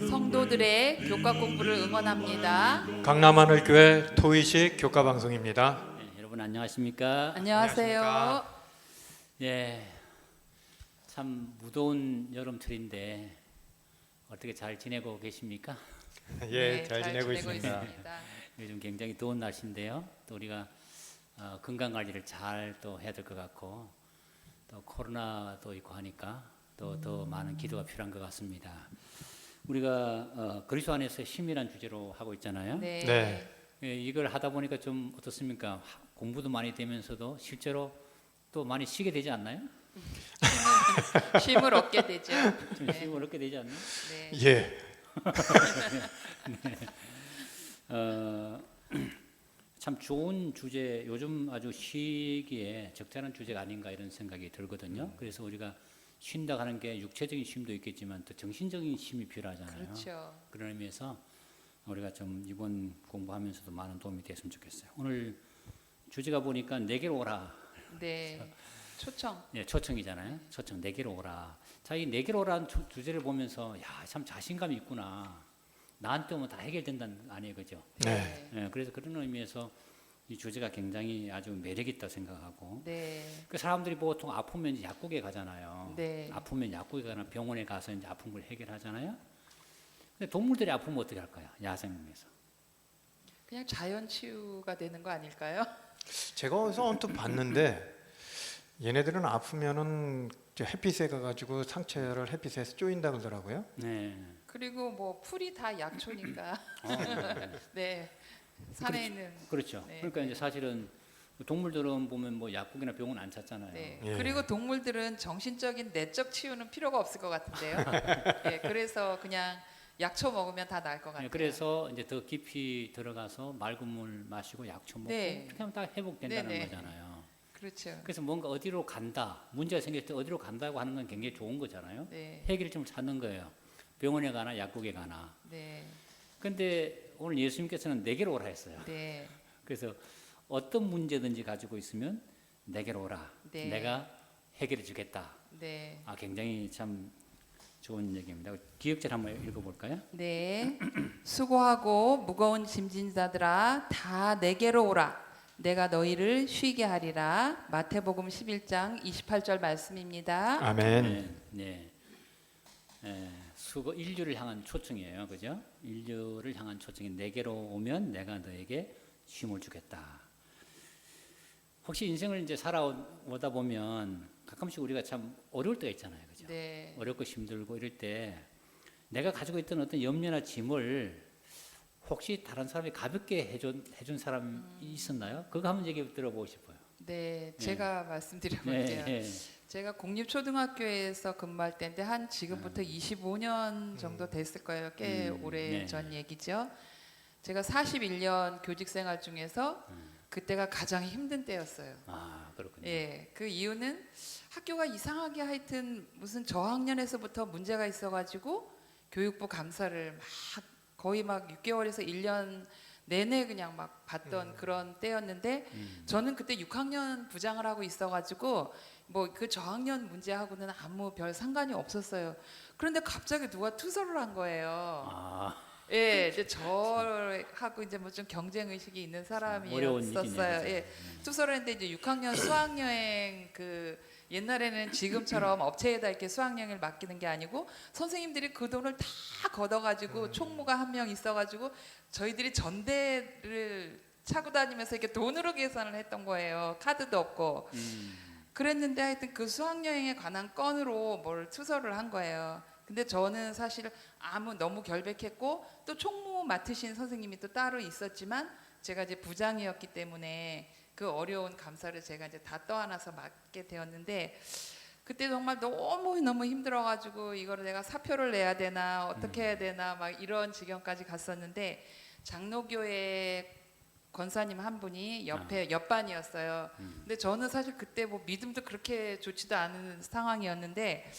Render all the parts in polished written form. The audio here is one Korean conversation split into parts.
성도들의 교과 공부를 응원합니다. 강남하늘교회 토의식 교과 방송입니다. 네, 여러분 안녕하십니까? 안녕하세요. 안녕하십니까? 예, 참 무더운 여름철인데 어떻게 잘 지내고 계십니까? 예, 네, 잘 지내고 있습니다. 요즘 굉장히 더운 날씨인데요. 또 우리가 건강 관리를 잘 또 해야 될 것 같고 또 코로나도 있고 하니까 또 더 많은 기도가 필요한 것 같습니다. 우리가 그리스도 안에서 힘이란 주제로 하고 있잖아요. 네. 네. 예, 이걸 하다 보니까 좀 어떻습니까? 공부도 많이 되면서도 실제로 또 많이 쉬게 되지 않나요? 쉼을 얻게 되죠. 좀 네. 쉼을 얻게 되지 않나요? 네. 예. 참 좋은 주제, 요즘 아주 쉬기에 적절한 주제가 아닌가 이런 생각이 들거든요. 그래서 우리가 쉰다 하는 게 육체적인 쉼도 있겠지만 또 정신적인 쉼이 필요하잖아요. 그렇죠. 그런 의미에서 우리가 좀 이번 공부하면서도 많은 도움이 됐으면 좋겠어요. 오늘 주제가 보니까 내게로 오라. 네. 초청. 예, 초청이잖아요. 초청 내게로 오라. 자, 이 내게로 오라는 주제를 보면서 야, 참 자신감이 있구나. 나한테 오면 다 해결된다는 거 아니에요, 그죠? 네. 예, 그래서 그런 의미에서 이 주제가 굉장히 아주 매력 있다 생각하고. 네. 그 사람들이 보통 아프면 이제 약국에 가잖아요. 네. 아프면 약국에 가나 병원에 가서 이제 아픈 걸 해결하잖아요. 근데 동물들이 아프면 어떻게 할까요? 야생에서. 그냥 자연 치유가 되는 거 아닐까요? 제가 어디서 언뜻 봤는데 얘네들은 아프면은 저 햇빛에 가가지고 상처를 햇빛에서 쪼인다 그러더라고요. 네. 그리고 뭐 풀이 다 약초니까. 네. 네. 산에 있는. 그렇죠. 네, 그러니까 네. 이제 사실은 동물들은 보면 뭐 약국이나 병원 안 찾잖아요. 네. 예. 그리고 동물들은 정신적인 내적 치유는 필요가 없을 것 같은데요. 네. 그래서 그냥 약초 먹으면 다 나을 것 같아요. 네, 그래서 이제 더 깊이 들어가서 맑은 물 마시고 약초 먹고 네. 이렇게 하면 다 회복된다는 네, 네. 거잖아요. 그렇죠. 그래서 뭔가 어디로 간다, 문제가 생길 때 어디로 간다고 하는 건 굉장히 좋은 거잖아요. 네. 해결점을 찾는 거예요. 병원에 가나 약국에 가나. 네. 근데 오늘 예수님께서는 내게로 오라 했어요. 네. 그래서 어떤 문제든지 가지고 있으면 내게로 오라. 네. 내가 해결해 주겠다. 네. 아, 굉장히 참 좋은 얘기입니다. 기억절 한번 읽어볼까요? 네. 수고하고 무거운 짐진 자들아 다 내게로 오라. 내가 너희를 쉬게 하리라. 마태복음 11장 28절 말씀입니다. 아멘. 네, 네. 수고 인류를 향한 초청이에요, 그죠? 인류를 향한 초청이 내게로 오면 내가 너에게 쉼을 주겠다. 혹시 인생을 이제 살아오다 보면 가끔씩 우리가 참 어려울 때가 있잖아요, 그죠? 네. 어렵고 힘들고 이럴 때 내가 가지고 있던 어떤 염려나 짐을 혹시 다른 사람이 가볍게 해준 사람이 있었나요? 그거 한번 얘기 들어보고 싶어요. 네. 제가 말씀드려볼게요. 네, 제가 공립초등학교에서 근무할 때인데 한 지금부터 25년 정도 됐을 거예요. 꽤 오래 네. 전 얘기죠. 제가 41년 교직 생활 중에서 그때가 가장 힘든 때였어요. 아, 그렇군요. 예, 그 이유는 학교가 이상하게 하여튼 무슨 저학년에서부터 문제가 있어가지고 교육부 감사를 막 거의 막 6개월에서 1년 내내 그냥 막 봤던 그런 때였는데 저는 그때 6학년 부장을 하고 있어가지고 뭐 그 저학년 문제하고는 아무 별 상관이 없었어요. 그런데 갑자기 누가 투서를 한 거예요. 아, 예, 이제 저하고 이제 뭐 좀 경쟁 의식이 있는 어려운 일이네요, 사람이었어요. 그죠? 예, 투서를 했는데 이제 6학년 수학여행 그 옛날에는 지금처럼 업체에다 이렇게 수학여행을 맡기는 게 아니고 선생님들이 그 돈을 다 걷어가지고 총무가 한 명 있어가지고 저희들이 전대를 차고 다니면서 이렇게 돈으로 계산을 했던 거예요. 카드도 없고. 그랬는데 하여튼 그 수학여행에 관한 건으로 뭘 투서를 한 거예요. 근데 저는 사실 너무 결백했고 또 총무 맡으신 선생님이 또 따로 있었지만 제가 이제 부장이었기 때문에 그 어려운 감사를 제가 이제 다 떠안아서 맡게 되었는데 그때 정말 너무 힘들어가지고 이거를 내가 사표를 내야 되나 어떻게 해야 되나 막 이런 지경까지 갔었는데 장로교회 권사님 한 분이 옆에 옆반이었어요. 근데 저는 사실 그때 뭐 믿음도 그렇게 좋지도 않은 상황이었는데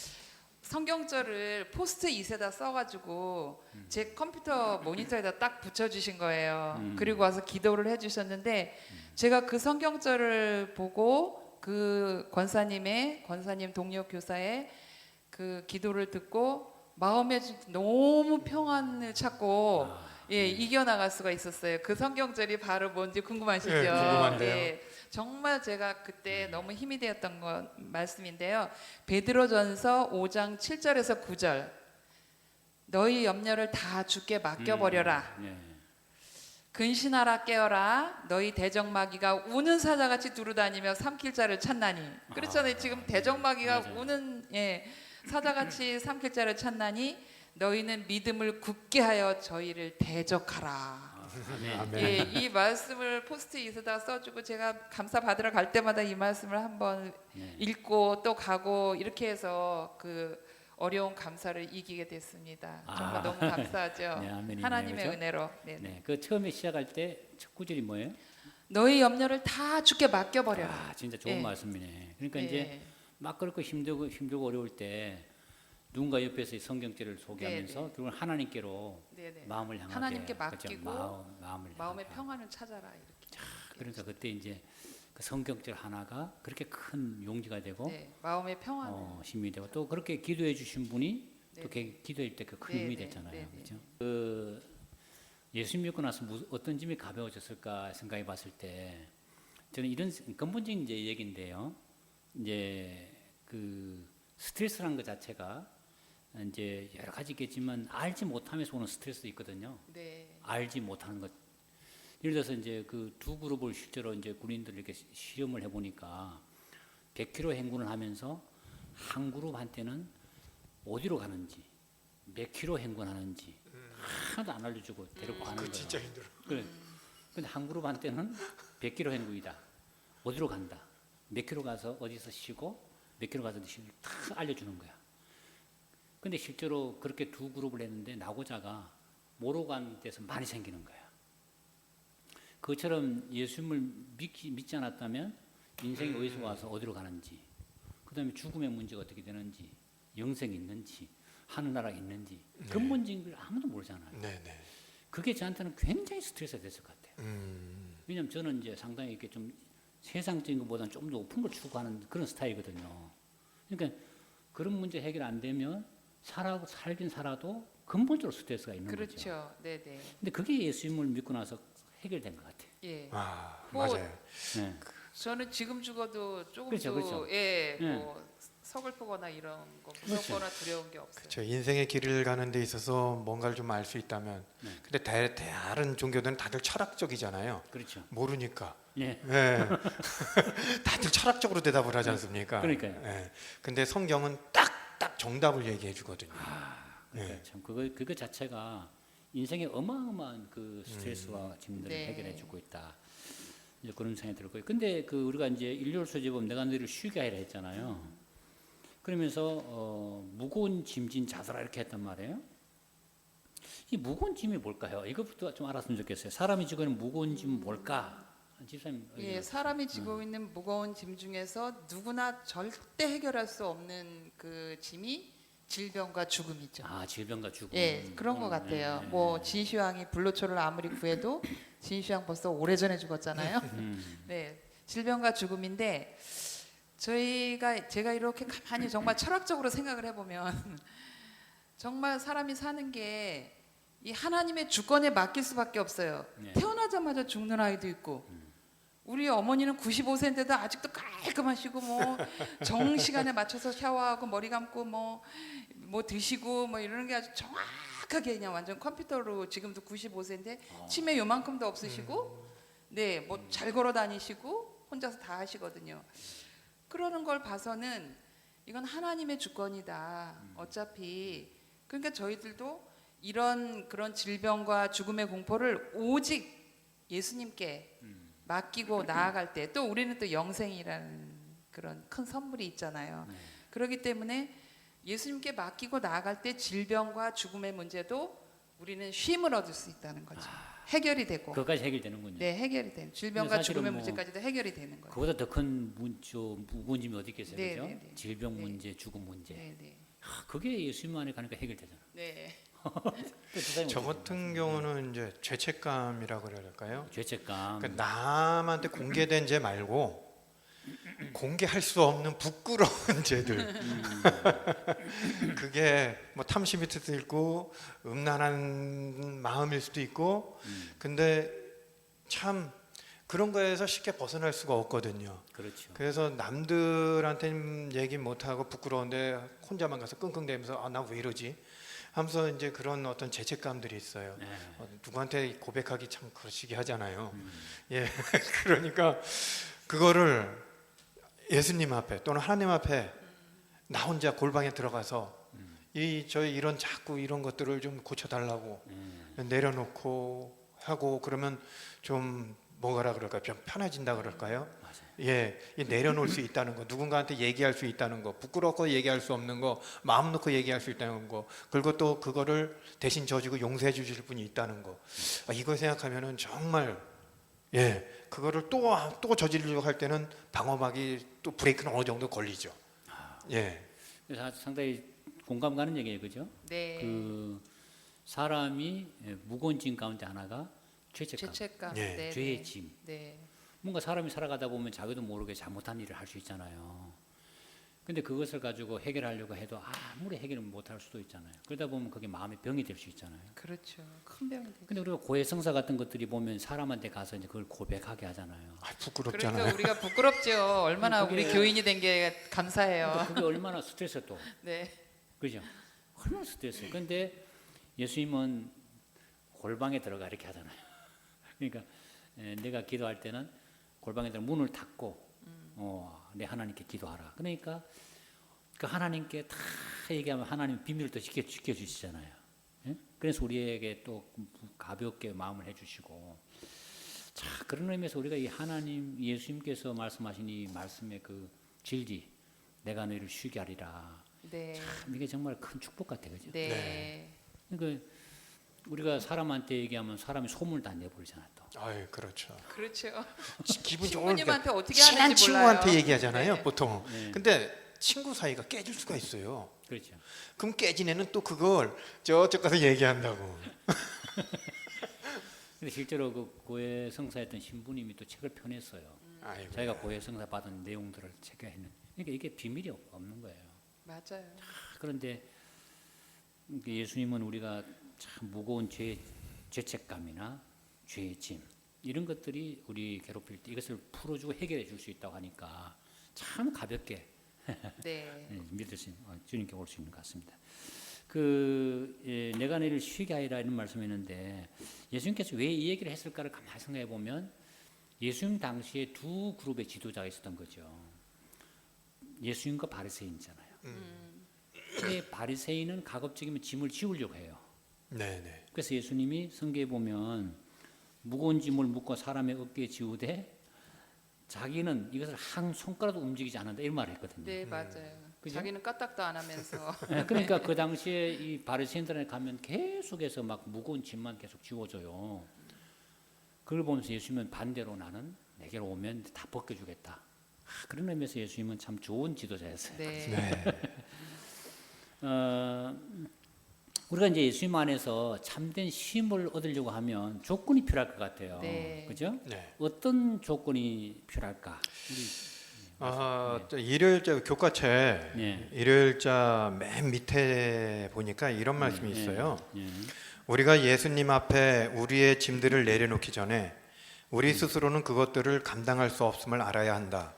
성경절을 포스트잇에다 써가지고 제 컴퓨터 모니터에다 딱 붙여주신 거예요. 그리고 와서 기도를 해주셨는데 제가 그 성경절을 보고 그 권사님 동료 교사의 그 기도를 듣고 마음에 너무 평안을 찾고 아, 예, 이겨나갈 수가 있었어요. 그 성경절이 바로 뭔지 궁금하시죠? 네, 궁금한데요. 예, 정말 제가 그때 너무 힘이 되었던 거 말씀인데요. 베드로전서 5장 7절에서 9절. 너희 염려를 다 주께 맡겨버려라. 네. 근신하라 깨어라. 너희 대적마귀가 우는 사자같이 두루다니며 삼킬 자를 찾나니. 그렇잖아요. 지금 대적마귀가 맞아요. 우는 사자같이 삼킬 자를 찾나니 너희는 믿음을 굳게 하여 저희를 대적하라. 아멘. 아멘. 예, 이 말씀을 포스트잇에다 써주고 제가 감사 받으러 갈 때마다 이 말씀을 한번 네. 읽고 또 가고 이렇게 해서 그 어려운 감사를 이기게 됐습니다. 정말 아. 너무 감사하죠. 네, 아멘이네요. 하나님의 그죠? 은혜로. 네. 네, 그 처음에 시작할 때 첫 구절이 뭐예요? 너희 염려를 다 주께 맡겨버려라. 아, 진짜 좋은 예. 말씀이네. 그러니까 예. 이제 막 그렇고 힘들고 어려울 때 누군가 옆에서 이 성경죄를 소개하면서 네, 네. 결국은 하나님께로 네네. 마음을 향하게 하나님께 그렇죠? 맡기고 마음을 마음의 향하게. 평안을 찾아라 이렇게. 그러니까 그때 이제 그 성경죄 하나가 그렇게 큰 용기가 되고 네, 마음의 평안을. 힘이 되고 또 그렇게 기도해 주신 분이 또 네네. 기도할 때 그 큰 네, 힘이 네, 됐잖아요. 네, 네. 그렇죠? 그 예수 믿고 나서 어떤 점이 가벼워졌을까 생각해 봤을 때 저는 이런 근본적인 이제 얘기인데요. 이제 그 스트레스라는 것 자체가 이제 여러 가지 있겠지만 알지 못하면서 오는 스트레스도 있거든요. 네. 알지 못하는 것. 예를 들어서 이제 그 두 그룹을 실제로 이제 군인들 이렇게 실험을 해보니까 100km 행군을 하면서 한 그룹한테는 어디로 가는지, 몇 킬로 행군하는지 하나도 안 알려주고 데리고 가는 거예요. 진짜 힘들어. 그래. 근데 한 그룹한테는 100km 행군이다. 어디로 간다. 몇 킬로 가서 어디서 쉬고 몇 킬로 가서 쉬고 다 알려주는 거야. 근데 실제로 그렇게 두 그룹을 했는데 낙오자가 모르고 간 데서 많이 생기는 거야. 그것처럼 예수님을 믿지 않았다면 인생이 어디서 와서 어디로 가는지, 그 다음에 죽음의 문제가 어떻게 되는지, 영생이 있는지, 하늘나라가 있는지 근본적인 걸 아무도 모르잖아요. 네네. 그게 저한테는 굉장히 스트레스가 됐을 것 같아요. 왜냐하면 저는 이제 상당히 이렇게 좀 세상적인 것보다는 좀 더 높은 걸 추구하는 그런 스타일이거든요. 그러니까 그런 문제 해결 안 되면 살긴 살아도 근본적으로 스트레스가 있는 거죠. 그렇죠. 네네. 근데 그게 예수님을 믿고 나서 해결된 것 같아요. 예. 아 뭐, 맞아요. 네. 저는 지금 죽어도 조금도 그렇죠. 예, 네. 뭐 서글프거나 이런 거 그렇죠. 무섭거나 두려운 게 없어요. 저 인생의 길을 가는 데 있어서 뭔가를 좀 알 수 있다면, 네. 근데 다른 종교들은 다들 철학적이잖아요. 그렇죠. 모르니까. 예. 예. 다들 철학적으로 대답을 하지 않습니까? 그러니까요. 예. 근데 성경은 딱 정답을 얘기해 주거든요. 그러니까 네. 참 그거 자체가 인생의 어마어마한 그 스트레스와 짐들을 네. 해결해 주고 있다. 이제 그런 생각이 들고요. 근데 그 우리가 이제 일요일 소재 보면 내가 너희를 쉬게 하리라 했잖아요. 그러면서 무거운 짐진 자들아 이렇게 했단 말이에요. 이 무거운 짐이 뭘까요? 이것부터 좀 알았으면 좋겠어요. 사람이 지고 있는 무거운 짐은 뭘까? 집사님. 예, 사람이 지고 있는 무거운 짐 중에서 누구나 절대 해결할 수 없는 그 짐이 질병과 죽음이죠. 아, 질병과 죽음. 예, 그런 것 같아요. 뭐 진시황이 불로초를 아무리 구해도 진시황 벌써 오래전에 죽었잖아요. 네, 질병과 죽음인데 제가 이렇게 가만히 정말 철학적으로 생각을 해보면 정말 사람이 사는 게 이 하나님의 주권에 맡길 수밖에 없어요. 네. 태어나자마자 죽는 아이도 있고 우리 어머니는 95세인데도 아직도 깔끔하시고 뭐 정시간에 맞춰서 샤워하고 머리 감고 뭐 드시고 뭐 이러는 게 아주 정확하게 그냥 완전 컴퓨터로 지금도 95세인데 치매 요만큼도 없으시고 네 뭐 잘 걸어 다니시고 혼자서 다 하시거든요. 그러는 걸 봐서는 이건 하나님의 주권이다. 어차피 그러니까 저희들도 그런 질병과 죽음의 공포를 오직 예수님께 맡기고 나아갈 때 또 우리는 또 영생이라는 그런 큰 선물이 있잖아요. 네. 그렇기 때문에 예수님께 맡기고 나아갈 때 질병과 죽음의 문제도 우리는 쉼을 얻을 수 있다는 거죠. 해결이 되고. 그것까지 해결되는군요. 네, 해결이 되는. 질병과 근데 사실은 죽음의 뭐 문제까지도 해결이 되는 거예요. 그보다 더 큰 무거운 짐이 어디 있겠어요, 네, 그죠? 네, 네. 질병 네. 문제, 죽음 문제. 네, 네. 그게 예수님 안에 가니까 해결되잖아. 네. 또 지사님 저 어떻게 같은 생각하세요? 경우는 이제 죄책감이라고 그래야 될까요? 죄책감. 그러니까 남한테 공개된 죄 말고 공개할 수 없는 부끄러운 죄들. 그게 뭐 탐심일 수도 있고 음란한 마음일 수도 있고, 근데 참 그런 거에서 쉽게 벗어날 수가 없거든요. 그렇죠. 그래서 남들한테는 얘기 못하고 부끄러운데 혼자만 가서 끙끙대면서 나 왜 이러지? 하면서 이제 그런 어떤 죄책감들이 있어요. 네. 누구한테 고백하기 참 그러시기 하잖아요. 예, 그러니까 그거를 예수님 앞에 또는 하나님 앞에 나 혼자 골방에 들어가서 저희 이런 자꾸 이런 것들을 좀 고쳐달라고 내려놓고 하고, 그러면 좀 뭐라 그럴까요? 좀 편해진다 그럴까요? 맞아요. 예, 이 내려놓을 수 있다는 거, 누군가한테 얘기할 수 있다는 거, 부끄럽고 얘기할 수 없는 거, 마음 놓고 얘기할 수 있다는 거, 그리고 또 그거를 대신 져주고 용서해 주실 분이 있다는 거. 이거 생각하면은 정말, 예, 그거를 또 저지르려고 할 때는 방어막이 또 브레이크는 어느 정도 걸리죠. 예, 그래서 상당히 공감 가는 얘기예요, 그죠? 네. 그 사람이 무거운 짐 가운데 하나가 죄책감, 죄책감. 예. 네, 죄의 네. 짐. 네. 뭔가 사람이 살아가다 보면 자기도 모르게 잘못한 일을 할 수 있잖아요. 근데 그것을 가지고 해결하려고 해도 아무리 해결을 못할 수도 있잖아요. 그러다 보면 그게 마음의 병이 될 수 있잖아요. 그렇죠. 큰 병이 되죠. 근데 우리가 고해성사 같은 것들이 보면 사람한테 가서 이제 그걸 고백하게 하잖아요. 부끄럽잖아요. 그러니까 우리가 부끄럽죠. 얼마나 그게- 우리 교인이 된 게 그러니까 감사해요. 그게 얼마나 스트레스 또, 네. 그죠? 얼마나 스트레스. 근데 예수님은 골방에 들어가 이렇게 하잖아요. 그러니까 내가 기도할 때는 골방에 들어 문을 닫고 내 하나님께 기도하라. 그러니까 그 하나님께 다 얘기하면 하나님 비밀을 또 지켜주시잖아요. 예? 그래서 우리에게 또 가볍게 마음을 해주시고, 자, 그런 의미에서 우리가 이 하나님 예수님께서 말씀하신 이 말씀의 그 진리, 내가 너희를 쉬게 하리라. 네. 참 이게 정말 큰 축복 같아, 그죠? 네. 네. 그러니까 우리가 사람한테 얘기하면 사람이 소문을 다 내버리잖아 또. 아유, 그렇죠. 그렇죠. 기분 좋을 때 친구님한테 어떻게 친한 하는지 친구한테 몰라요. 얘기하잖아요, 네. 보통. 네. 근데 친구 사이가 깨질 수가 있어요. 그렇죠. 그럼 깨진 애는 또 그걸 저쪽 가서 얘기한다고. 근데 실제로 그 고해 성사했던 신부님이 또 책을 펴냈어요. 아이고. 자기가 고해 성사 받은 내용들을 체크했는. 그러니까 이게 비밀이 없는 거예요. 맞아요. 그런데 예수님은 우리가 참 무거운 죄책감이나 죄의 짐 이런 것들이 우리 괴롭힐 때 이것을 풀어주고 해결해 줄 수 있다고 하니까 참 가볍게 네. 믿을 수 있는, 주님께 올 수 있는 것 같습니다. 내가 너희를 쉬게 하리라 이런 말씀했는데 예수님께서 왜 이 얘기를 했을까를 가만히 생각해 보면 예수님 당시에 두 그룹의 지도자가 있었던 거죠. 예수님과 바리새인이잖아요. 근데 바리새인은 가급적이면 짐을 지우려고 해요. 네네. 그래서 예수님이 성경에 보면 무거운 짐을 묶어 사람의 어깨에 지우되 자기는 이것을 한 손가락도 움직이지 않는다 이런 말을 했거든요. 네, 맞아요. 그죠? 자기는 까딱도 안 하면서 그러니까 그 당시에 이 바리새인들에 가면 계속해서 막 무거운 짐만 계속 지워줘요. 그걸 보면서 예수님은 반대로 나는 내게로 오면 다 벗겨주겠다. 그런 의미에서 예수님은 참 좋은 지도자였어요. 네. 네. 우리가 이제 예수님 안에서 참된 쉼을 얻으려고 하면 조건이 필요할 것 같아요. 네. 그죠? 네. 어떤 조건이 필요할까? 일요일자 교과책 네. 일요일자 맨 밑에 보니까 이런 말씀이 있어요. 예. 우리가 예수님 앞에 우리의 짐들을 내려놓기 전에 우리 스스로는 그것들을 감당할 수 없음을 알아야 한다.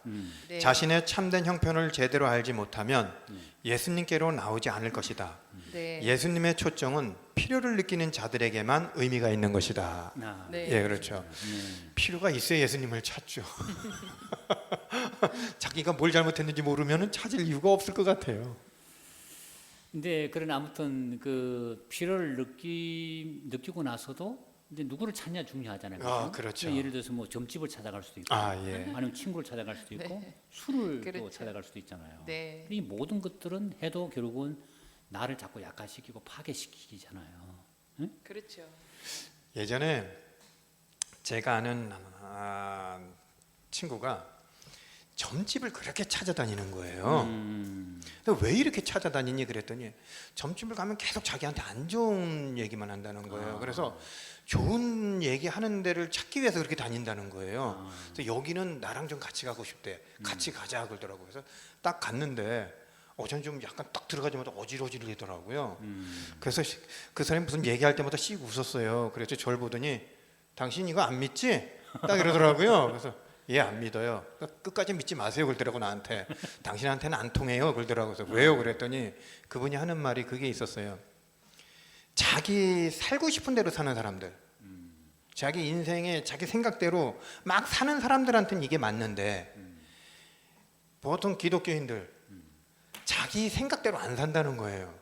네. 자신의 참된 형편을 제대로 알지 못하면 예수님께로 나오지 않을 것이다. 네. 예수님의 초점은 필요를 느끼는 자들에게만 의미가 있는 것이다. 네. 예, 그렇죠. 필요가 있어야 예수님을 찾죠. 자기가 뭘 잘못했는지 모르면 찾을 이유가 없을 것 같아요. 근데 그러나 아무튼 그 필요를 느끼고 나서도 이제 누구를 찾냐 중요하잖아요. 아, 그렇죠. 예를 들어서 뭐 점집을 찾아갈 수도 있고, 아, 예. 아니면 친구를 찾아갈 수도 있고, 네. 술을 또 그렇죠. 찾아갈 수도 있잖아요. 네. 이 모든 것들은 해도 결국은 나를 자꾸 약화시키고 파괴시키잖아요. 응? 그렇죠. 예전에 제가 아는 친구가 점집을 그렇게 찾아다니는 거예요. 음. 근데 왜 이렇게 찾아다니니 그랬더니 점집을 가면 계속 자기한테 안 좋은 얘기만 한다는 거예요. 그래서 좋은 얘기 하는 데를 찾기 위해서 그렇게 다닌다는 거예요. 그래서 여기는 나랑 좀 같이 가고 싶대. 같이 가자 그러더라고요. 그래서 딱 갔는데 저는 좀 약간 딱 들어가자마자 어질어질하더라고요. 그래서 그 사람이 무슨 얘기할 때마다 씩 웃었어요. 그래서 저를 보더니 당신 이거 안 믿지? 딱 이러더라고요. 그래서 예, 안 믿어요. 그러니까 끝까지 믿지 마세요 그러더라고 나한테. 당신한테는 안 통해요 그러더라고요. 그래서 왜요? 그랬더니 그분이 하는 말이 그게 있었어요. 자기 살고 싶은 대로 사는 사람들, 자기 인생에 자기 생각대로 막 사는 사람들한테는 이게 맞는데 보통 기독교인들 자기 생각대로 안 산다는 거예요.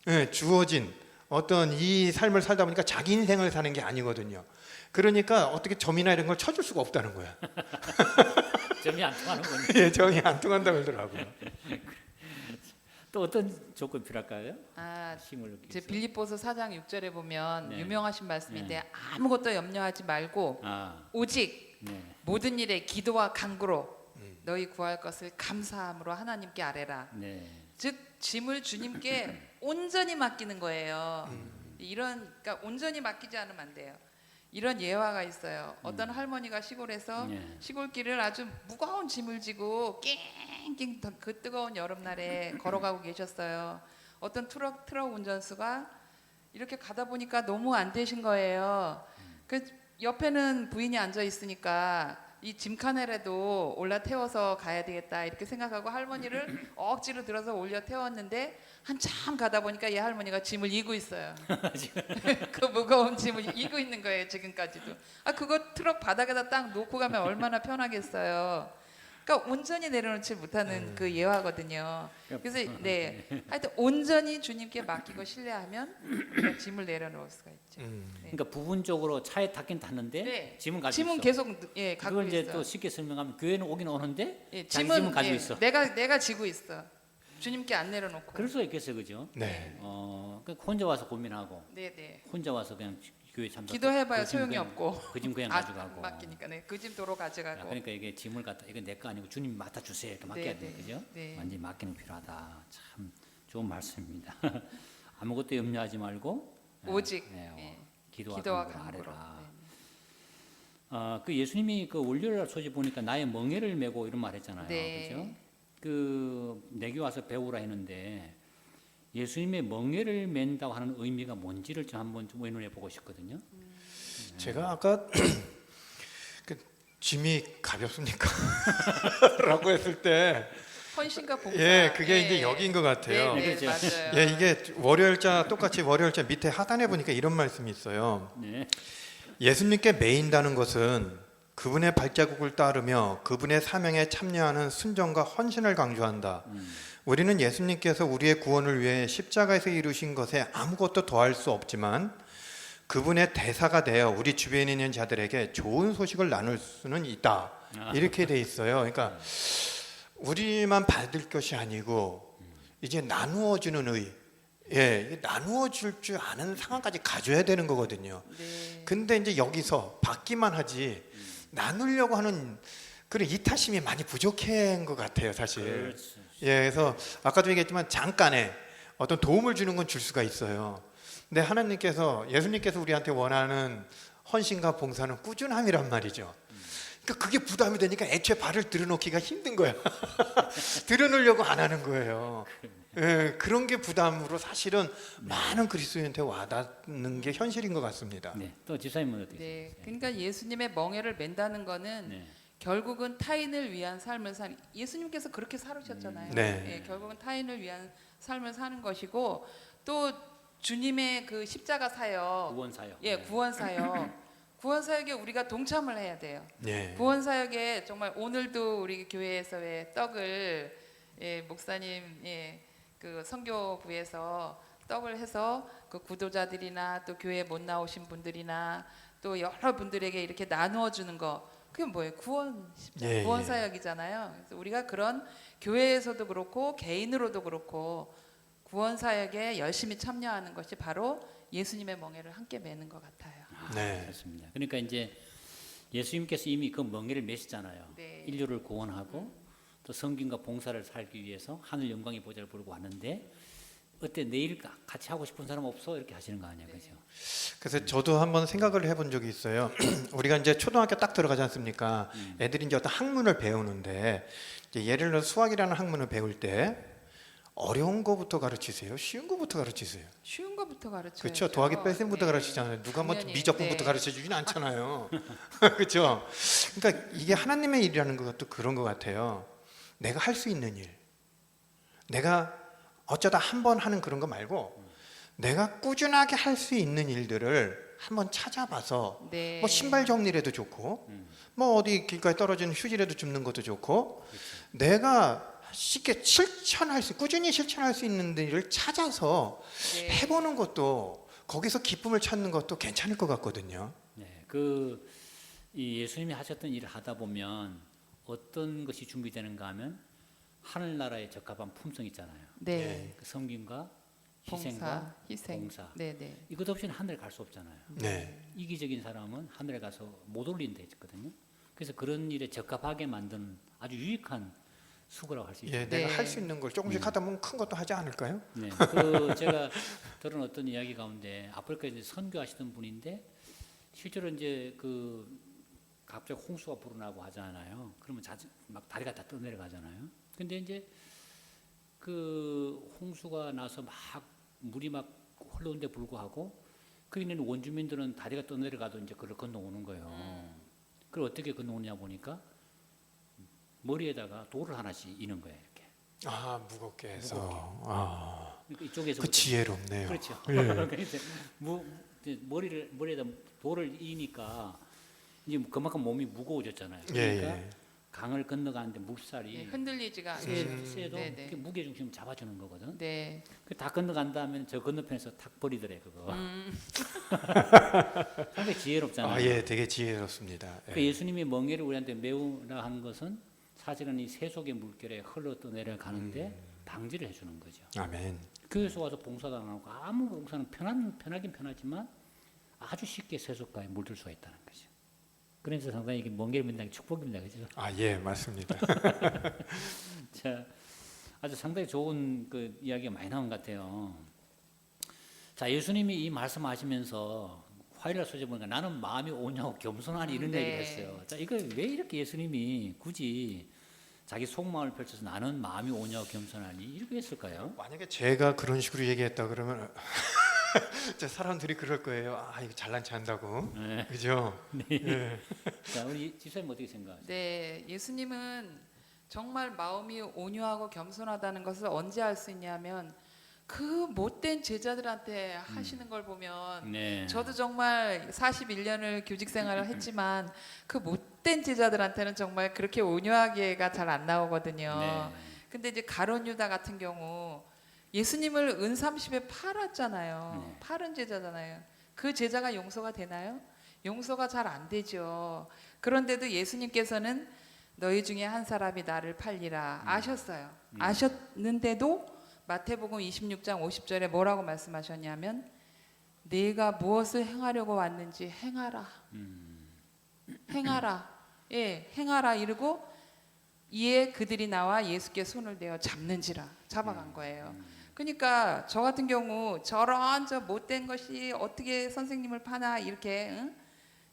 네, 주어진 어떤 이 삶을 살다 보니까 자기 인생을 사는 게 아니거든요. 그러니까 어떻게 점이나 이런 걸 쳐줄 수가 없다는 거야. 점이 안 통하는군요. 예, 점이 안 통한다고 그러더라고요. 또 어떤 조건이 필요할까요? 아, 힘을 얻기 이제 위해서. 빌립보서 4장 6절에 보면 네. 유명하신 말씀인데 아무것도 염려하지 말고 아, 오직 네. 모든 일에 기도와 간구로 너희 구할 것을 감사함으로 하나님께 아뢰라. 네. 즉 짐을 주님께 온전히 맡기는 거예요. 그러니까 온전히 맡기지 않으면 안 돼요. 이런 예화가 있어요. 어떤 할머니가 시골에서 네. 시골길을 아주 무거운 짐을 지고 낑낑 그 뜨거운 여름날에 걸어가고 계셨어요. 어떤 트럭 운전수가 이렇게 가다 보니까 너무 안 되신 거예요. 그 옆에는 부인이 앉아 있으니까 이 짐칸에라도 올라 태워서 가야 되겠다 이렇게 생각하고 할머니를 억지로 들어서 올려 태웠는데 한참 가다 보니까 이 할머니가 짐을 이고 있어요. 그 무거운 짐을 이고 있는 거예요 지금까지도. 그거 트럭 바닥에다 딱 놓고 가면 얼마나 편하겠어요. 그러니까 온전히 내려놓지 못하는 그 예화거든요. 그래서 네, 하여튼 온전히 주님께 맡기고 신뢰하면 우리가 짐을 내려놓을 수가 있죠. 네. 그러니까 부분적으로 차에 탔긴 탔는데 네. 짐은 가지고 짐은 있어. 계속 갖고 그걸 이제 있어. 또 쉽게 설명하면 교회는 오긴 오는데 예, 자기 짐은 가지고 예, 있어. 내가 지고 있어. 주님께 안 내려놓고. 그럴 수가 있겠어요, 그죠? 네. 그러니까 혼자 와서 고민하고 네네. 혼자 와서 그냥 교회 참석. 기도해봐야 소용이 없고. 그 짐 그냥 안 가져가고. 맡기니까 네, 그 짐 도로 가져가고. 그러니까 이게 짐을 갖다 이건 내 거 아니고 주님 맡아 주세요 이렇게 맡겨야 네, 돼, 네. 그죠? 네. 완전히 맡기는 필요하다. 참 좋은 말씀입니다. 아무것도 염려하지 말고 오직 네, 예, 기도와 기도와 간구로 간구로. 아뢰라. 네. 그 예수님이 그 월요일 소식 보니까 나의 멍에를 메고 이런 말했잖아요, 네. 그죠? 그 내게 와서 배우라 했는데 예수님의 멍에를 맨다고 하는 의미가 뭔지를 좀 한번 좀 의논해 보고 싶거든요. 제가 아까 그 짐이 가볍습니까? 라고 했을 때 헌신과 봉사. 예, 그게 예. 이제 여기인 것 같아요. 네, 네, 그렇죠. 맞아요. 예, 이게 월요일자 똑같이 월요일자 밑에 하단에 보니까 이런 말씀이 있어요. 네. 예수님께 매인다는 것은 그분의 발자국을 따르며 그분의 사명에 참여하는 순종과 헌신을 강조한다. 우리는 예수님께서 우리의 구원을 위해 십자가에서 이루신 것에 아무것도 더할 수 없지만 그분의 대사가 되어 우리 주변에 있는 자들에게 좋은 소식을 나눌 수는 있다. 이렇게 돼 있어요. 그러니까 우리만 받을 것이 아니고 이제 나누어 주는 의, 예, 이게 나누어 줄 줄 아는 상황까지 가져야 되는 거거든요. 네. 근데 이제 여기서 받기만 하지 나누려고 하는 그런 이타심이 많이 부족한 것 같아요, 사실. 그렇죠. 예, 그래서 아까도 얘기했지만 잠깐에 어떤 도움을 주는 건 줄 수가 있어요. 근데 하나님께서 예수님께서 우리한테 원하는 헌신과 봉사는 꾸준함이란 말이죠. 그러니까 그게 부담이 되니까 애초에 발을 들여놓기가 힘든 거야. 들여놓으려고 안 하는 거예요. 예, 그런 게 부담으로 사실은 많은 그리스도인한테 와닿는 게 현실인 것 같습니다. 네. 또 지사님은 어떻게 네. 생각하세요? 그러니까 예수님의 멍에를 맨다는 거는 네. 결국은 타인을 위한 삶을 사는 예수님께서 그렇게 살으셨잖아요. 네. 예, 결국은 타인을 위한 삶을 사는 것이고 또 주님의 그 십자가 사역, 구원 사역. 예, 네. 구원 사역, 구원 사역에 우리가 동참을 해야 돼요. 예. 구원 사역에 정말 오늘도 우리 교회에서의 떡을 예, 목사님 그 선교부에서 떡을 해서 그 구도자들이나 또 교회 못 나오신 분들이나 또 여러 분들에게 이렇게 나누어 주는 거 그게 뭐예요? 구원 십자가, 예, 구원 예. 사역이잖아요. 그래서 우리가 그런 교회에서도 그렇고 개인으로도 그렇고 구원 사역에 열심히 참여하는 것이 바로 예수님의 멍에를 함께 매는 것 같아요. 네. 그렇습니다. 그러니까 이제 예수님께서 이미 그 멍에를 메셨잖아요. 네. 인류를 구원하고 또 성김과 봉사를 살기 위해서 하늘 영광의 보좌를 부르고 왔는데 어때 내일 같이 하고 싶은 사람 없어? 이렇게 하시는 거 아니야, 그죠? 그래서 저도 한번 생각을 해본 적이 있어요. 우리가 이제 초등학교 딱 들어가지 않습니까? 애들이 이제 어떤 학문을 배우는데 이제 예를 들어 수학이라는 학문을 배울 때 어려운 거부터 가르치세요? 쉬운 거부터 가르치세요? 쉬운 거부터 가르쳐요. 그렇죠. 더하기 뺄셈부터 가르치잖아요. 누가 뭐 당연히, 미적분부터 네. 가르쳐 주진 않잖아요. 그렇죠. 그러니까 이게 하나님의 일이라는 것도 그런 것 같아요. 내가 할 수 있는 일, 내가 어쩌다 한 번 하는 그런 거 말고 내가 꾸준하게 할 수 있는 일들을 한번 찾아봐서 네. 뭐 신발 정리라도 좋고 뭐 어디 길가에 떨어지는 휴지라도 줍는 것도 좋고 내가 쉽게 꾸준히 실천할 수 있는 일을 찾아서 네. 해보는 것도 거기서 기쁨을 찾는 것도 괜찮을 것 같거든요. 네, 이 예수님이 하셨던 일을 하다 보면 어떤 것이 준비되는가 하면 하늘나라에 적합한 품성 있잖아요. 네. 그 섬김과 봉사, 희생과 희생. 봉사. 네, 네. 이것 없이는 하늘 갈 수 없잖아요. 네. 이기적인 사람은 하늘에 가서 못 올린다 했거든요. 그래서 그런 일에 적합하게 만드는 아주 유익한 수고라고 할 수 있어요. 예, 네. 내가 할 수 있는 걸 조금씩 하다 보면 큰 것도 하지 않을까요? 네, 제가 들은 어떤 이야기 가운데 아프리카에 이제 선교하시던 분인데 실제로 이제 갑자기 홍수가 불어나고 하잖아요. 그러면 막 다리가 다 떠내려가잖아요. 근데 이제 그 홍수가 나서 막 물이 막 흘러온데 불구하고 거기 있는 원주민들은 다리가 떠내려가도 이제 그걸 건너오는 거예요. 그걸 어떻게 건너오냐 보니까 머리에다가 돌을 하나씩 이는 거예요. 이렇게. 아, 무겁게 해서. 무겁게. 아, 그러니까 이쪽에서 그 지혜롭네요. 그렇죠. 예. 그래서 이제 머리에다 돌을 이니까 이제 그만큼 몸이 무거워졌잖아요. 예, 그러니까 예. 강을 건너가는데 물살이 네, 흔들리지가 않아요. 세도 네, 네. 이렇게 무게 중심을 잡아주는 거거든. 네. 다 건너간 다음에 저 건너편에서 탁 버리더래 그거. 상당히 지혜롭잖아요. 아, 예, 되게 지혜롭습니다. 그 예수님이 멍에를 우리한테 메우라 한 것은 사실은 이 세속의 물결에 흘러 떠내려가는데 방지를 해주는 거죠. 아멘. 교회에서 와서 봉사도 안 하고 아무 봉사는 편하긴 편하지만 아주 쉽게 세속가에 물들 수가 있다는 거죠. 그래서 상당히 이게 멍게를 맨다는 게 축복입니다, 그죠? 아, 예, 맞습니다. 자, 아주 상당히 좋은 그 이야기가 많이 나온 것 같아요. 자, 예수님이 이 말씀하시면서 화요일 소재 보니까 나는 마음이 오냐고 겸손하니 이런 네. 얘기를 했어요. 자, 이거 왜 이렇게 예수님이 굳이 자기 속마음을 펼쳐서 나는 마음이 오냐고 겸손하니 이렇게 했을까요? 만약에 제가 그런 식으로 얘기했다 그러면 저 사람들이 그럴 거예요. 아, 이거 잘난 체 한다고. 네. 그죠? 예. 자, 우리 집사님 어떻게 생각하세요? 네, 예수님은 정말 마음이 온유하고 겸손하다는 것을 언제 알 수 있냐면 그 못된 제자들한테 하시는 걸 보면 네. 저도 정말 41년을 교직 생활을 했지만 그 못된 제자들한테는 정말 그렇게 온유하게가 잘 안 나오거든요. 네. 근데 이제 가룟 유다 같은 경우 예수님을 은 30에 팔았잖아요. 네. 팔은 제자잖아요. 그 제자가 용서가 되나요? 용서가 잘 안 되죠. 그런데도 예수님께서는 너희 중에 한 사람이 나를 팔리라 아셨어요. 아셨는데도 마태복음 26장 50절에 뭐라고 말씀하셨냐면 내가 무엇을 행하려고 왔는지 행하라. 행하라. 예, 행하라 이러고 이에 그들이 나와 예수께 손을 대어 잡는지라 잡아간 거예요. 그러니까 저 같은 경우 저런 저 못된 것이 어떻게 선생님을 파나 이렇게 응?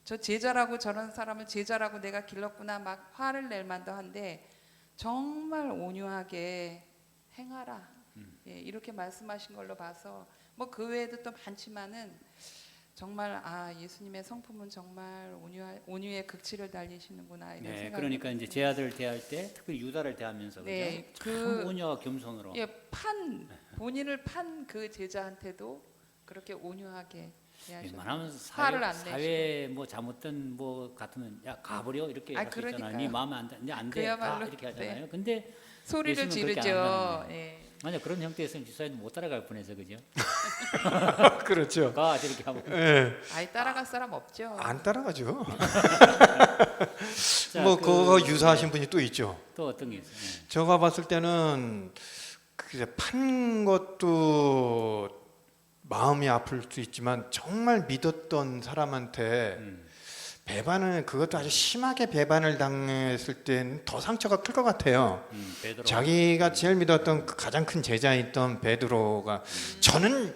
저 제자라고 저런 사람을 제자라고 내가 길렀구나 막 화를 낼 만도 한데 정말 온유하게 행하라. 예, 이렇게 말씀하신 걸로 봐서 뭐 그 외에도 또 많지만은 정말 아 예수님의 성품은 정말 온유의 극치를 달리시는구나 이런 네, 생각이 그러니까 이제 제 아들을 대할 때 특히 유다를 대하면서 네, 그죠? 참 온유와 겸손으로. 예, 본인을 판 그 제자한테도 그렇게 온유하게 대하셨어요. 웬만하면 화를 안 사회 뭐 잘못된 뭐 같으면 야 가버려 이렇게 아, 할 수 있잖아요. 그러니까요. 네 마음에 안 돼, 이제 안 돼, 그야말로, 가 이렇게 하잖아요. 네. 근데 소리를 예수님은 그렇게 지르죠. 안 하는 예. 만약 그런 형태였으면 집사님도 못 따라갈 뻔해서 그죠? 그렇죠. 가 이렇게 하고. 예. 아이 따라갈 사람 없죠. 안 따라가죠. 자, 뭐 그거 유사하신 분이 또 있죠. 또 어떤 게 있어요? 네. 제가 봤을 때는 판 것도 마음이 아플 수 있지만 정말 믿었던 사람한테 배반을 그것도 아주 심하게 배반을 당했을 때는 더 상처가 클 것 같아요. 베드로. 자기가 제일 믿었던 그 가장 큰 제자였던 베드로가 저는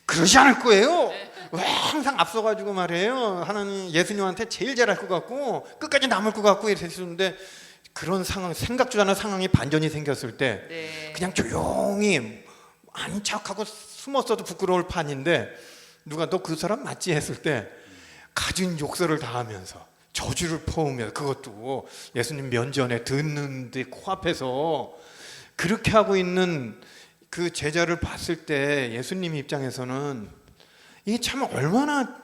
그러지 않을 거예요. 왜 항상 앞서가지고 말해요. 하나님 예수님한테 제일 잘할 것 같고 끝까지 남을 것 같고 이랬었는데 그런 상황 생각지도 않은 상황이 반전이 생겼을 때 네. 그냥 조용히 아닌 척하고 숨었어도 부끄러울 판인데 누가 너 그 사람 맞지 했을 때 가진 욕설을 다 하면서 저주를 퍼오며 그것도 예수님 면전에 듣는데 코앞에서 그렇게 하고 있는 그 제자를 봤을 때 예수님 입장에서는 이게 참 얼마나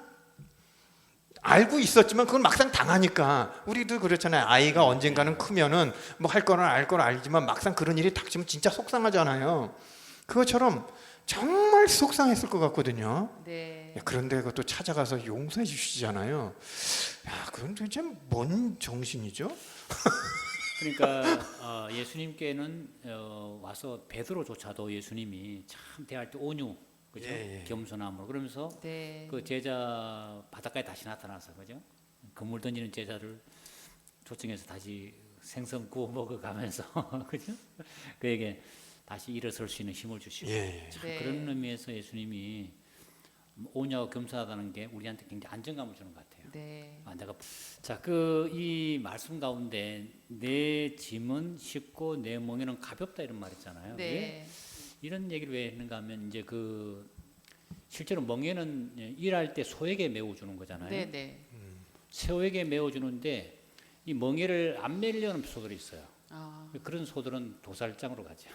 알고 있었지만 그건 막상 당하니까 우리도 그렇잖아요. 아이가 언젠가는 크면은 뭐 할 거는 알 걸 알지만 막상 그런 일이 닥치면 진짜 속상하잖아요. 그것처럼 정말 속상했을 것 같거든요. 네. 그런데 그것도 찾아가서 용서해 주시잖아요. 야, 그건 도대체 뭔 정신이죠? 그러니까 예수님께는 와서 베드로조차도 예수님이 참 대할 때 온유, 그죠? 예, 예. 겸손함으로 그러면서 네. 그 제자 바닷가에 다시 나타나서 그죠? 그물 던지는 제자를 초청해서 다시 생선 구워 먹어가면서 그죠? 그에게 다시 일어설 수 있는 힘을 주시고 예, 예. 참 네. 그런 의미에서 예수님이 온유하고 겸손하다는 게 우리한테 굉장히 안정감을 주는 것 같아요. 네. 내가 그 이 말씀 가운데 내 짐은 쉽고 내 멍에는 가볍다 이런 말 있잖아요. 왜 네. 이런 얘기를 왜 했는가 하면 이제 그 실제로 멍에는 일할 때 소에게 메워 주는 거잖아요. 네. 네. 소에게 메워 주는데 이 멍에를 안 메려는 소들이 있어요. 아. 그런 소들은 도살장으로 가죠.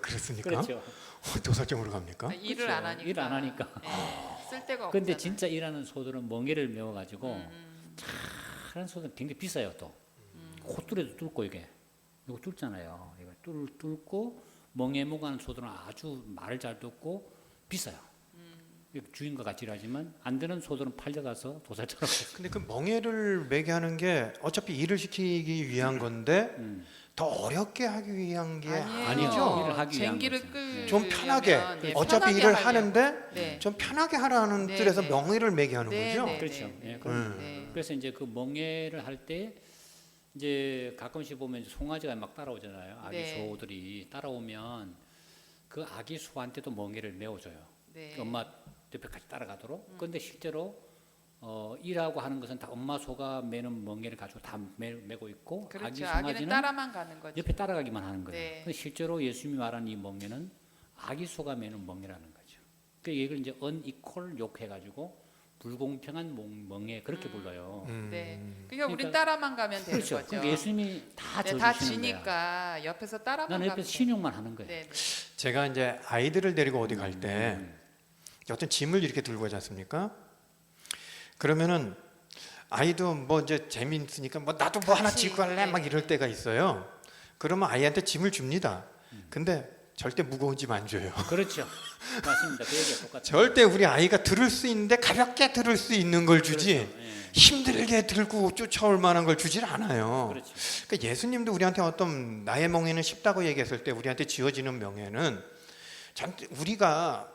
그렇습니까? 그렇죠. 도살장으로 갑니까? 일을 그렇죠. 안 하니까. 일 안 하니까. 네. 쓸 데가 없잖아요. 근데 진짜 일하는 소들은 멍에를 메워 가지고 잘하는 소들은 굉장히 비싸요 또. 콧뚜레도 뚫고 이거 뚫잖아요. 이거 뚫고 멍에무가는 소들은 아주 말을 잘 듣고 비싸요. 주인과 같이 일하지만 안 되는 소들은 팔려가서 도살처럼. 근데 그 멍에를 매게 하는 게 어차피 일을 시키기 위한 건데 더 어렵게 하기 위한 게 아니죠. 일을 하기 위한 쟁기를 거죠. 끌 좀 편하게 어차피 편하게 일을 하려고. 하는데 네. 좀 편하게 하라는 네, 뜻에서 네. 멍에를 매게 하는 네, 거죠. 네. 그렇죠. 네. 예, 네. 그래서 이제 그 멍에를 할 때 이제 가끔씩 보면 이제 송아지가 막 따라오잖아요. 아기 네. 소들이 따라오면 그 아기 소한테도 멍에를 메워줘요. 네. 그 엄마 옆에까지 따라가도록. 그런데 실제로 일하고 하는 것은 다 엄마 소가 매는 멍에를 가지고 다 메고 있고 아기 그렇죠. 아기는 송아지는 따라만 가는 거죠. 옆에 따라가기만 하는 거예요. 네. 근데 실제로 예수님이 말하는 이 멍에는 아기 소가 매는 멍에라는 거죠. 그 이걸 이제 unequal 욕해가지고 불공평한 멍에 그렇게 불러요. 네. 그러니까 우리 그러니까- 따라만 가면 되는 그렇죠. 거죠. 그러니까 예수님이 다 네, 져주시는 다 거야. 지니까 옆에서 따라만 나는 가면 옆에서 돼요. 신용만 하는 거예요. 네. 네. 제가 이제 아이들을 데리고 어디 갈 때 어떤 짐을 이렇게 들고 가지 않습니까? 그러면은 아이도 뭐 이제 재미있으니까 뭐 나도 뭐 하나 같이, 지고 갈래 네. 막 이럴 때가 있어요. 그러면 아이한테 짐을 줍니다. 근데 절대 무거운 짐 안 줘요. 그렇죠. 맞습니다. 그 얘기가 똑같아요. 절대 우리 아이가 들을 수 있는데 가볍게 들을 수 있는 걸 주지 그렇죠. 예. 힘들게 들고 쫓아올 만한 걸 주질 않아요. 그렇죠. 그러니까 예수님도 우리한테 어떤 나의 멍에는 쉽다고 얘기했을 때 우리한테 지어지는 명예는 참 우리가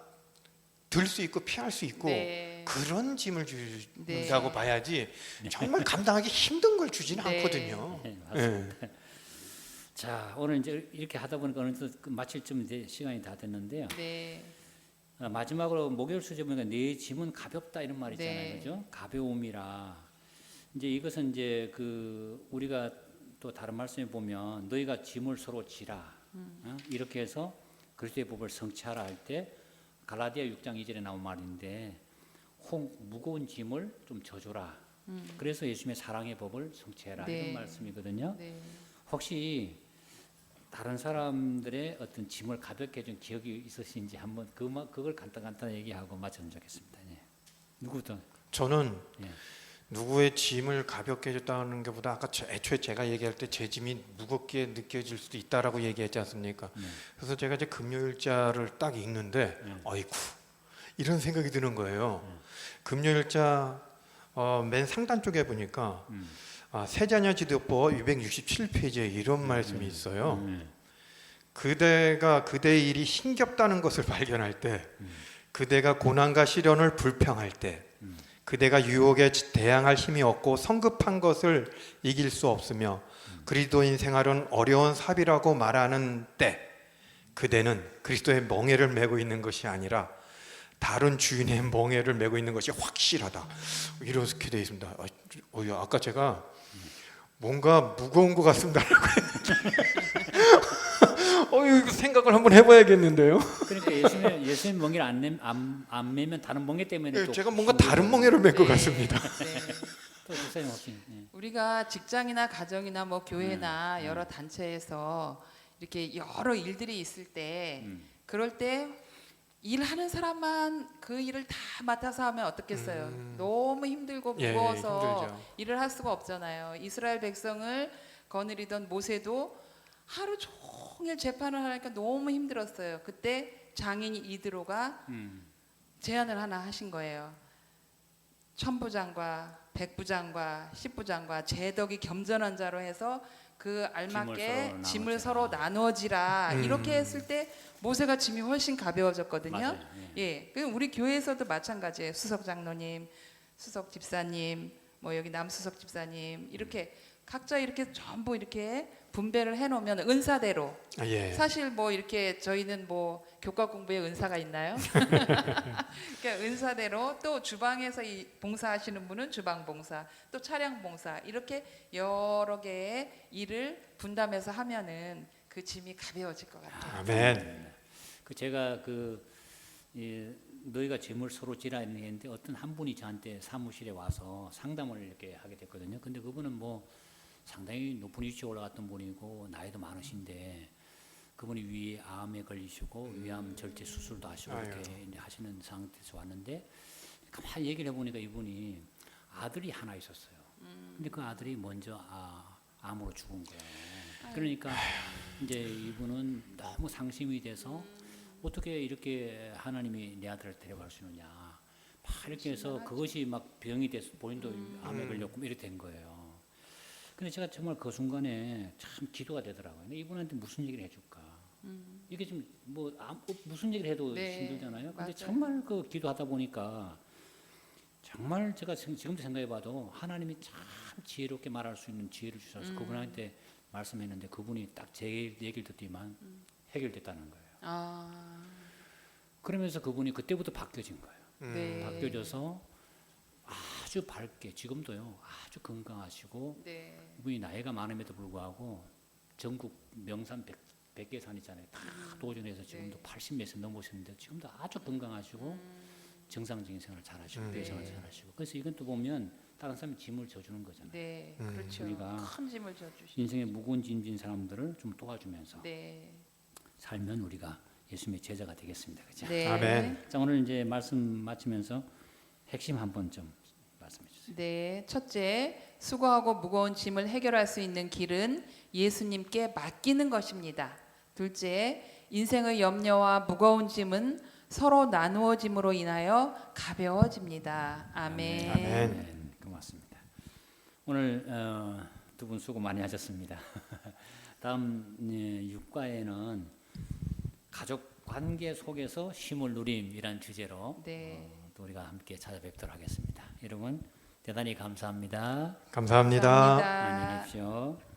들 수 있고 피할 수 있고 네. 그런 짐을 준다고 네. 봐야지 정말 감당하기 힘든 걸 주지는 네. 않거든요. 네, 맞습니다. 자, 오늘 이제 이렇게 하다 보니까 어느덧 마칠 쯤 이제 시간이 다 됐는데요. 네. 마지막으로 목요일 수제 보니까 내 짐은 가볍다 이런 말 있잖아요, 네. 그죠? 가벼움이라. 이제 이것은 이제 그 우리가 또 다른 말씀에 보면 너희가 짐을 서로 지라 이렇게 해서 그리스도의 법을 성취하라 할 때 갈라디아 6장 2절에 나온 말인데 혹 무거운 짐을 좀 져줘라. 그래서 예수님의 사랑의 법을 성취해라 네. 이런 말씀이거든요. 네. 혹시 다른 사람들의 어떤 짐을 가볍게 해준 기억이 있으신지 한번 그걸 간단히 얘기하고 마쳤으면 좋겠습니다. 예. 누구든. 저는 예. 누구의 짐을 가볍게 해줬다는 것보다 아까 애초에 제가 얘기할 때 제 짐이 무겁게 느껴질 수도 있다라고 얘기했지 않습니까? 그래서 제가 이제 금요일자를 딱 읽는데 어이쿠 이런 생각이 드는 거예요. 금요일자 맨 상단 쪽에 보니까 세자녀 지도법 267페이지에 이런 말씀이 있어요. 그대가 그대의 일이 힘겹다는 것을 발견할 때, 그대가 고난과 시련을 불평할 때, 그대가 유혹에 대항할 힘이 없고 성급한 것을 이길 수 없으며 그리스도인 생활은 어려운 삽이라고 말하는 때 그대는 그리스도의 멍에를 메고 있는 것이 아니라 다른 주인의 멍에를 메고 있는 것이 확실하다. 이렇게 되어 있습니다. 아까 제가 뭔가 무거운 것 같습니다라고 이거 생각을 한번 해봐야겠는데요. 그러니까 예수님 멍에를 안 매면 다른 멍에 때문에 또 제가 뭔가 다른 멍에를 맬 것 네. 같습니다. 네. 또 목사님 혹시 우리가 직장이나 가정이나 뭐 교회나 여러 단체에서 이렇게 여러 일들이 있을 때 그럴 때 일하는 사람만 그 일을 다 맡아서 하면 어떻겠어요? 너무 힘들고 무거워서 힘들죠. 일을 할 수가 없잖아요. 이스라엘 백성을 거느리던 모세도 하루 종일 재판을 하니까 너무 힘들었어요. 그때 장인 이드로가 제안을 하나 하신 거예요. 천부장과 백부장과 십부장과 제덕이 겸전한 자로 해서 그 알맞게 짐을 서로 나누어지라. 이렇게 했을 때 모세가 짐이 훨씬 가벼워졌거든요. 맞아요. 예, 그 우리 교회에서도 마찬가지예요. 수석 장로님, 수석 집사님, 뭐 여기 남수석 집사님 이렇게 각자 이렇게 전부 이렇게 분배를 해놓으면 은사대로. 예. 사실 뭐 이렇게 저희는 뭐 교과 공부에 은사가 있나요? 그러니까 은사대로 또 주방에서 이 봉사하시는 분은 주방 봉사, 또 차량 봉사 이렇게 여러 개의 일을 분담해서 하면은 그 짐이 가벼워질 것 같아요. 아멘. 그 제가 너희가 짐을 서로 지라 했는데 어떤 한 분이 저한테 사무실에 와서 상담을 이렇게 하게 됐거든요. 근데 그분은 뭐 상당히 높은 위치에 올라갔던 분이고 나이도 많으신데 그분이 위에 암에 걸리시고 위암 절제 수술도 하시고 이렇게 이제 하시는 상태에서 왔는데 가만히 얘기를 해보니까 이분이 아들이 하나 있었어요. 근데 그 아들이 먼저 암으로 죽은 거예요. 그러니까 이제 이분은 너무 상심이 돼서 어떻게 이렇게 하나님이 내 아들을 데려갈 수 있느냐 막 이렇게 해서 그것이 막 병이 돼서 본인도 암에 걸렸고 이렇게 된 거예요. 근데 제가 정말 그 순간에 참 기도가 되더라고요. 근데 이분한테 무슨 얘기를 해줄까? 이게 지금 뭐 무슨 얘기를 해도 네, 힘들잖아요. 근데 맞아요. 정말 그 기도하다 보니까 정말 제가 지금도 생각해봐도 하나님이 참 지혜롭게 말할 수 있는 지혜를 주셔서 그분한테 말씀했는데 그분이 딱 제 얘기를 듣더니만 해결됐다는 거예요. 그러면서 그분이 그때부터 바뀌어진 거예요. 네. 바뀌어져서 아주 밝게 지금도요 아주 건강하시고 네. 이분이 나이가 많음에도 불구하고 전국 명산 100개 산 있잖아요. 다 도전해서 지금도 80몇 세 넘으셨는데 지금도 아주 건강하시고 정상적인 생활을 잘하시고 네. 생활 잘하시고 그래서 이건 또 보면 다른 사람이 짐을 져주는 거잖아요. 네, 그렇죠. 우리가 큰 짐을 져주시. 인생에 무거운 짐 진 사람들을 좀 도와주면서 네. 살면 우리가 예수님의 제자가 되겠습니다. 그렇죠? 네. 아멘. 자 오늘 이제 말씀 마치면서 핵심 한번 좀 말씀해 주세요. 네, 첫째, 수고하고 무거운 짐을 해결할 수 있는 길은 예수님께 맡기는 것입니다. 둘째, 인생의 염려와 무거운 짐은 서로 나누어짐으로 인하여 가벼워집니다. 아멘. 아멘. 네, 고맙습니다. 오늘 두 분 수고 많이 하셨습니다. 다음 6과에는 가족 관계 속에서 쉼을 누림이란 주제로 네. 또 우리가 함께 찾아뵙도록 하겠습니다. 여러분 대단히 감사합니다. 감사합니다. 감사합니다. 안녕히 계십시오.